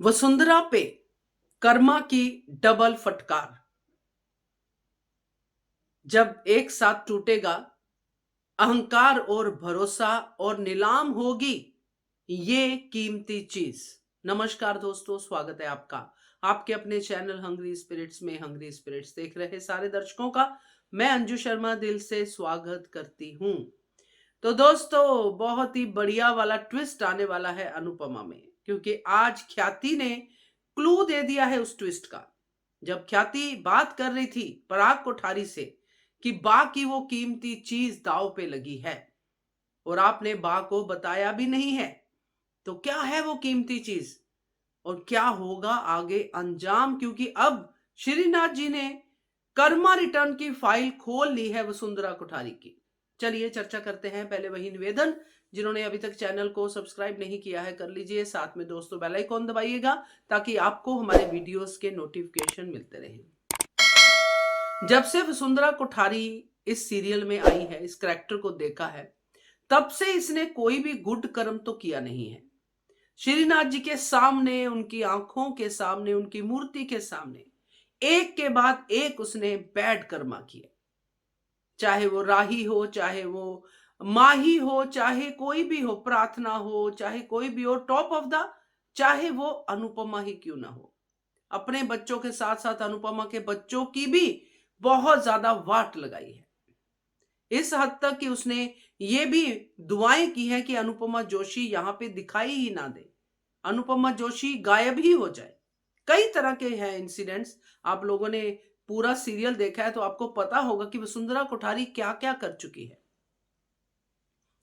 वसुंधरा पे कर्मा की डबल फटकार जब एक साथ टूटेगा। अहंकार और भरोसा और नीलाम होगी ये कीमती चीज। नमस्कार दोस्तों, स्वागत है आपका आपके अपने चैनल हंग्री स्पिरिट्स में। हंग्री स्पिरिट्स देख रहे सारे दर्शकों का मैं अंजू शर्मा दिल से स्वागत करती हूं। तो दोस्तों, बहुत ही बढ़िया वाला ट्विस्ट आने वाला है अनुपमा में, क्योंकि आज ख्याति ने क्लू दे दिया है उस ट्विस्ट का। जब ख्याति बात कर रही थी पराग कोठारी से कि बा की वो कीमती चीज दांव पे लगी है और आपने बा को बताया भी नहीं है, तो क्या है वो कीमती चीज और क्या होगा आगे अंजाम, क्योंकि अब श्रीनाथ जी ने कर्मा रिटर्न की फाइल खोल ली है वसुंधरा कोठारी की। चलिए चर्चा करते हैं। पहले वही निवेदन, जिन्होंने अभी तक चैनल को सब्सक्राइब नहीं किया है कर लीजिए, साथ में दोस्तों बेल आइकॉन दबाइएगा ताकि आपको हमारे वीडियोस के नोटिफिकेशन मिलते रहें। जब से वसुंधरा कोठारी इस सीरियल में आई है, इस कैरेक्टर को देखा है, तब से इसने कोई भी गुड कर्म तो किया नहीं है। श्रीनाथ जी के सामने, उनकी आंखों के सामने, उनकी मूर्ति के सामने एक के बाद एक उसने बैड कर्मा किए। चाहे वो राही हो, चाहे वो माही हो, चाहे कोई भी हो, प्रार्थना हो, चाहे कोई भी हो, टॉप ऑफ द, चाहे वो अनुपमा ही क्यों ना हो। अपने बच्चों के साथ साथ अनुपमा के बच्चों की भी बहुत ज्यादा वाट लगाई है। इस हद तक कि उसने ये भी दुआएं की है कि अनुपमा जोशी यहां पे दिखाई ही ना दे, अनुपमा जोशी गायब ही हो जाए। कई तरह के हैं इंसिडेंट्स। आप लोगों ने पूरा सीरियल देखा है तो आपको पता होगा कि वसुंधरा कोठारी क्या क्या कर चुकी है,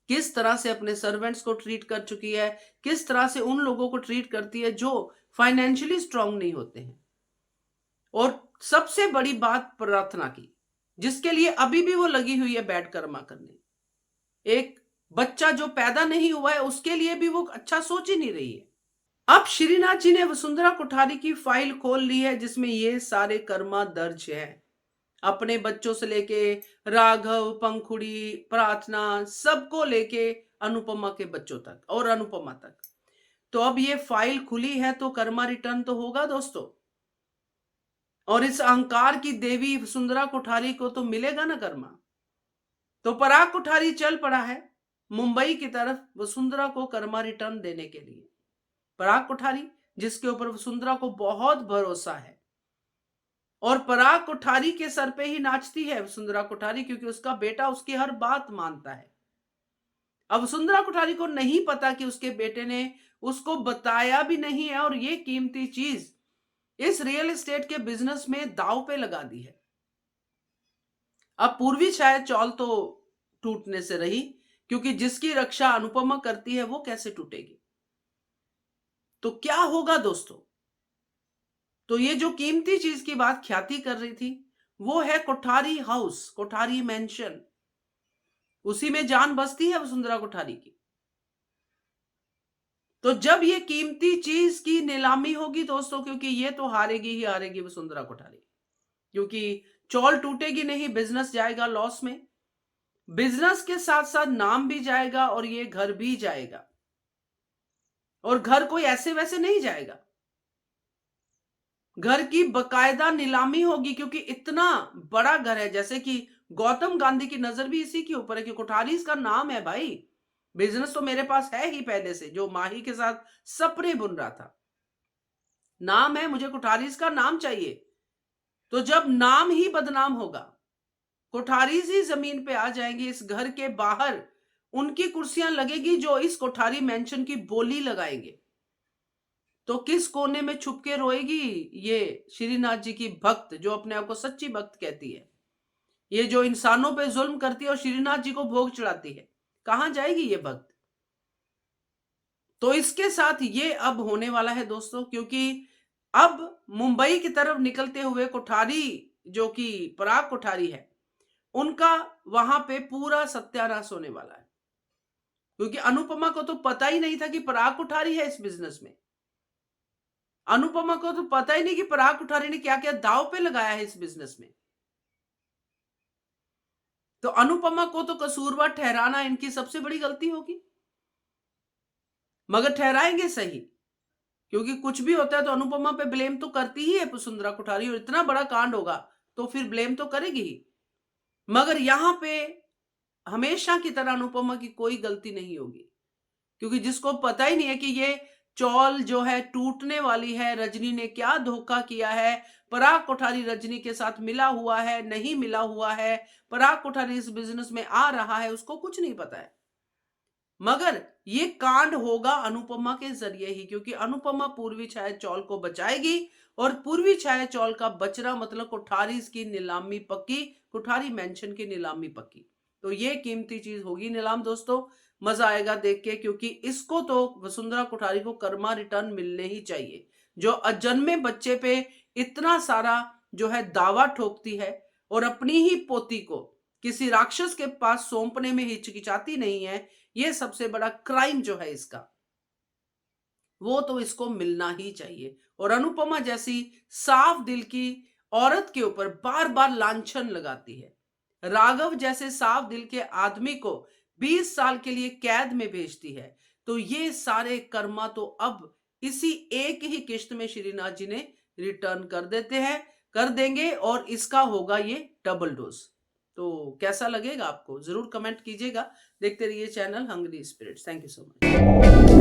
किस तरह से अपने सर्वेंट्स को ट्रीट कर चुकी है, किस तरह से उन लोगों को ट्रीट करती है जो फाइनेंशियली स्ट्रांग नहीं होते हैं। और सबसे बड़ी बात प्रार्थना की, जिसके लिए अभी भी वो लगी हुई है बैड कर्मा करने। एक बच्चा जो पैदा नहीं हुआ है उसके लिए भी वो अच्छा सोच ही नहीं रही है। अब श्रीनाथ जी ने वसुंधरा कोठारी की फाइल खोल ली है जिसमें ये सारे कर्मा दर्ज है। अपने बच्चों से लेके राघव, पंखुड़ी, प्रार्थना, सबको लेके अनुपमा के बच्चों तक और अनुपमा तक। तो अब ये फाइल खुली है तो कर्मा रिटर्न तो होगा दोस्तों, और इस अहंकार की देवी वसुंधरा कोठारी को तो मिलेगा ना कर्मा। तो पराग कोठारी चल पड़ा है मुंबई की तरफ वसुंधरा को कर्मा रिटर्न देने के लिए। पराग कोठारी, जिसके ऊपर वसुंधरा को बहुत भरोसा है, और पराग कोठारी के सर पे ही नाचती है वसुंधरा कोठारी, क्योंकि उसका बेटा उसकी हर बात मानता है। अब वसुंधरा कोठारी को नहीं पता कि उसके बेटे ने उसको बताया भी नहीं है और ये कीमती चीज इस रियल एस्टेट के बिजनेस में दांव पे लगा दी है। अब पूर्वी शायद चौल तो टूटने से रही, क्योंकि जिसकी रक्षा अनुपमा करती है वो कैसे टूटेगी। तो क्या होगा दोस्तों? तो ये जो कीमती चीज की बात ख्याति कर रही थी वो है कोठारी हाउस, कोठारी मेंशन। उसी में जान बसती है वसुंधरा कोठारी की। तो जब ये कीमती चीज की नीलामी होगी दोस्तों, क्योंकि ये तो हारेगी ही हारेगी वसुंधरा कोठारी, क्योंकि चौल टूटेगी नहीं, बिजनेस जाएगा लॉस में। बिजनेस के साथ साथ नाम भी जाएगा और ये घर भी जाएगा, और घर कोई ऐसे वैसे नहीं जाएगा। घर की बकायदा नीलामी होगी, क्योंकि इतना बड़ा घर है। जैसे कि गौतम गांधी की नजर भी इसी के ऊपर है कि कोठारी इसका नाम है भाई, बिजनेस तो मेरे पास है ही पहले से, जो माही के साथ सपने बुन रहा था। नाम है, मुझे कोठारीज का नाम चाहिए। तो जब नाम ही बदनाम होगा, कोठारीज ही जमीन पे आ जाएंगे, इस घर के बाहर उनकी कुर्सियां लगेगी जो इस कोठारी मेंशन की बोली लगाएंगे। तो किस कोने में छुप के रोएगी ये श्रीनाथ जी की भक्त, जो अपने आप को सच्ची भक्त कहती है, ये जो इंसानों पे जुल्म करती है और श्रीनाथ जी को भोग चढ़ाती है, कहां जाएगी ये भक्त? तो इसके साथ ये अब होने वाला है दोस्तों, क्योंकि अब मुंबई की तरफ निकलते हुए कोठारी, जो कि पराग कोठारी है, उनका वहां पे पूरा सत्यानाश होने वाला है। क्योंकि अनुपमा को तो पता ही नहीं था कि पराग कोठारी है इस बिजनेस में। अनुपमा को तो पता ही नहीं कि पराग कोठारी ने क्या क्या दांव पे लगाया है इस बिजनेस में। तो अनुपमा को तो कसूरवार ठहराना इनकी सबसे बड़ी गलती होगी। मगर ठहराएंगे सही, क्योंकि कुछ भी होता है तो अनुपमा पे ब्लेम तो करती ही है वसुंधरा कोठारी, और इतना बड़ा कांड होगा तो फिर ब्लेम तो करेगी ही। मगर यहां पे हमेशा की तरह अनुपमा की कोई गलती नहीं होगी, क्योंकि जिसको पता ही नहीं है कि ये चौल जो है टूटने वाली है, रजनी ने क्या धोखा किया है, पराग कोठारी रजनी के साथ मिला हुआ है नहीं मिला हुआ है, पराग कोठारी इस बिजनेस में आ रहा है, उसको कुछ नहीं पता है। मगर ये कांड होगा अनुपमा के जरिए ही, क्योंकि अनुपमा पूर्वी छाया चौल को बचाएगी, और पूर्वी छाया चौल का बचना मतलब कोठारी की नीलामी पक्की, कोठारी मेंशन की नीलामी पक्की। तो ये कीमती चीज होगी नीलाम दोस्तों, मजा आएगा देख के, क्योंकि इसको तो वसुंधरा कोठारी को कर्मा रिटर्न मिलने ही चाहिए, जो अजन्मे बच्चे पे इतना सारा जो है दावा ठोकती है और अपनी ही पोती को किसी राक्षस के पास सौंपने में हिचकिचाती नहीं है। ये सबसे बड़ा क्राइम जो है इसका, वो तो इसको मिलना ही चाहिए। और अनुपमा जैसी साफ दिल की औरत के ऊपर बार बार लांछन लगाती है, राघव जैसे साफ दिल के आदमी को 20 साल के लिए कैद में भेजती है, तो ये सारे कर्मा तो अब इसी एक ही किश्त में श्रीनाथ जी ने रिटर्न कर देते हैं, कर देंगे, और इसका होगा ये डबल डोज। तो कैसा लगेगा आपको जरूर कमेंट कीजिएगा। देखते रहिए channel Hungry Spirits. Thank you so much.